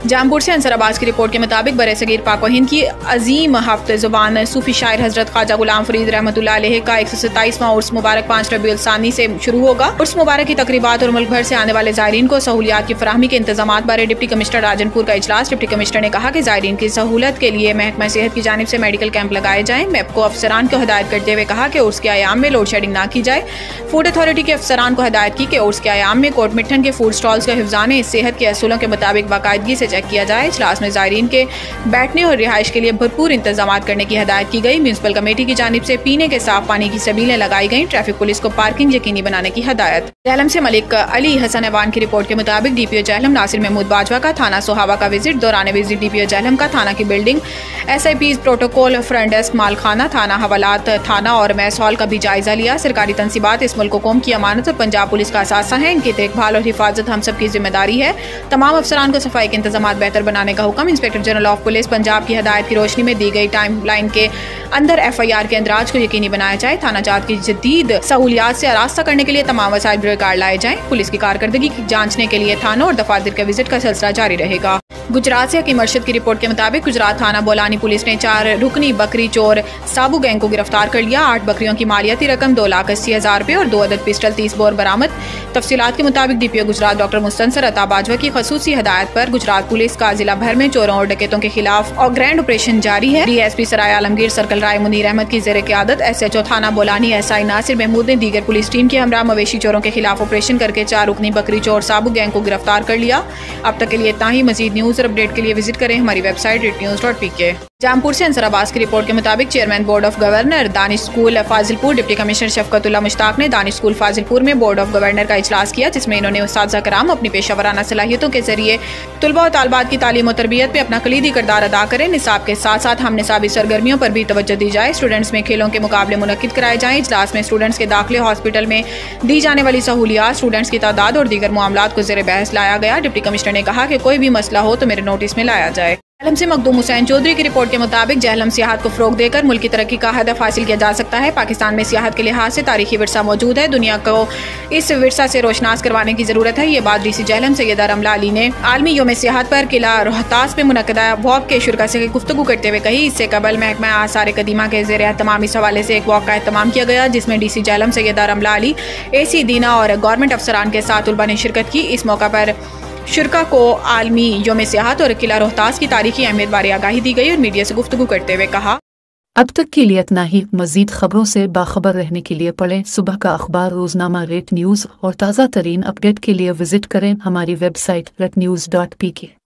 جامپور سے انصر عباس کی رپورٹ کے مطابق برصغیر پاک و ہند کی عظیم ہفت زبان صوفی شاعر حضرت خواجہ غلام فرید رحمۃ اللہ علیہ کا 127واں عرس مبارک 5 ربیع الثانی سے شروع ہوگا۔ عرس مبارک کی تقریبات اور ملک بھر سے آنے والے زائرین کو سہولیات کی فراہمی کے انتظامات بارے ڈپٹی کمشنر راجن پور کا اجلاس۔ ڈپٹی کمشنر نے کہا کہ زائرین کی سہولت کے لیے محکمہ صحت کی جانب سے میڈیکل کیمپ لگائے جائیں۔ میپ کو افسران کو ہدایت کرتے ہوئے کہا کہ عرس کے ایام میں لوڈ شیڈنگ نہ کی جائے۔ فوڈ اتھارٹی کے افسران کو ہدایت کی کہ عرس کے ایام میں کوٹ مٹھن کے فوڈ سٹالز کا حفظان صحت کے اصولوں کے مطابق باقاعدگی سے چیک کیا جائے۔ اجلاس میں زائرین کے بیٹھنے اور رہائش کے لیے بھرپور انتظامات کرنے کی ہدایت کی گئی۔ میونسپل کمیٹی کی جانب سے پینے کے صاف پانی کی سبیلیں لگائی گئیں۔ ٹریفک پولیس کو پارکنگ یقینی بنانے کی ہدایت۔ جہلم سے ملک علی حسن ایوان کی رپورٹ کے مطابق D P O Jhelum Nasir Mahmood Bajwa کا تھانہ سوہاوا کا وزٹ۔ دوران visit D P O Jhelum کا تھانہ کی building, S I Ps protocol, front desk, مال خانہ، تھانہ حوالات، تھانہ اور میس ہال کا بھی جائزہ لیا۔ سرکاری تنصیبات اس ملک و قوم کی امانت اور پنجاب پولیس کا اثاثہ ہیں، ان کی دیکھ بھال اور حفاظت ہم سب کی ذمہ داری ہے۔ تمام افسران کو صفائی کے انتظامات بہتر بنانے کا حکم۔ Inspector general of police Punjab کی ہدایت کی روشنی میں دی گئی ٹائم لائن کے اندر ایف آئی آر کے اندراج کو یقینی بنایا جائے۔ تھانہ جات کی جدید سہولیات سے آراستہ کرنے کے لیے تمام وسائل بروکار لائے جائیں۔ پولیس کی کارکردگی کی جانچنے کے لیے تھانوں اور دفاتر کے وزٹ کا سلسلہ جاری رہے گا۔ گجرات سے حکیم ارشد کی رپورٹ کے مطابق گجرات تھانہ بولانی پولیس نے 4 رکنی بکری چور سابو گینگ کو گرفتار کر لیا۔ 8 بکریوں کی مالیاتی رقم 2,80,000 روپے اور 2 عدد پسٹل 30 بور برآمد۔ تفصیلات کے مطابق ڈی پی او گجرات ڈاکٹر مستنصر عطا باجوہ کی خصوصی ہدایت پر گجرات پولیس کا ضلع بھر میں چوروں اور ڈکیتوں کے خلاف اور گرینڈ آپریشن جاری ہے۔ ڈی ایس پی سرائے عالمگیر سرکل رائے منیر احمد کی زیر قیادت ایس ایچ او تھانہ بولانی ایس آئی ناصر محمود نے دیگر پولیس ٹیم کے ہمراہ مویشی چوروں کے خلاف آپریشن کر کے 4 رکنی بکری چور سابو گینگ کو گرفتار کر لیا۔ اب تک کے لیے اتنا ہی۔ مزید نیوز اور اپڈیٹ کے لیے وزٹ کریں ہماری ویب سائٹ rednews.pk۔ جامپور سے انصر عباس کی رپورٹ کے مطابق chairman board of governor Danish school فاضل پور ڈپٹی کمشنر شفقت اللہ مشتاق نے دانش اسکول فاضل پور میں بورڈ آف گورنر کا اجلاس کیا، جس میں انہوں نے اساتذہ کرام اپنی پیشہ ورانہ صلاحیتوں کے ذریعے طلباء و طالبات کی تعلیم و تربیت میں اپنا کلیدی کردار ادا کریں۔ نصاب کے ساتھ ساتھ ہم نصابی سرگرمیوں پر بھی توجہ دی جائے۔ اسٹوڈنٹس میں کھیلوں کے مقابلے منعقد کرائے جائیں۔ اجلاس میں اسٹوڈنٹس کے داخلے، ہاسپٹل میں دی جانے والی سہولیات، اسٹوڈنٹس کی تعداد اور دیگر معاملات کو زیر بحث لایا گیا۔ ڈپٹی کمشنر نے کہا کہ کوئی بھی مسئلہ ہو تو میرے نوٹس میں لایا جائے۔ جہلم سے مخدوم حسین چودھری کی رپورٹ کے مطابق جہلم سیاحت کو فروغ دے کر ملک کی ترقی کا ہدف حاصل کیا جا سکتا ہے۔ پاکستان میں سیاحت کے لحاظ سے تاریخی ورثہ موجود ہے، دنیا کو اس ورثہ سے روشناس کروانے کی ضرورت ہے۔ یہ بات ڈی سی جہلم سیدہ رملہ علی نے عالمی یوم سیاحت پر قلعہ روہتاس میں منعقدہ واک کے شرکا سے گفتگو کرتے ہوئے کہی۔ اس سے قبل محکمہ آثار قدیمہ کے زیر اہتمام اس حوالے سے ایک واک کا اہتمام کیا گیا، جس میں ڈی سی جہلم سیدہ رملہ علی، اے سی دینا اور گورنمنٹ افسران کے ساتھ طلباء نے شرکت کی۔ اس موقع پر شرکا کو عالمی یوم سیاحت اور قلعہ روہتاس کی تاریخی اہمیت بارے آگاہی دی گئی اور میڈیا سے گفتگو کرتے ہوئے کہا۔ اب تک کے لیے اتنا ہی۔ مزید خبروں سے باخبر رہنے کے لیے پڑھیں صبح کا اخبار، روزنامہ ریٹ نیوز اور تازہ ترین اپڈیٹ کے لیے وزٹ کریں ہماری ویب سائٹ rednews.pk۔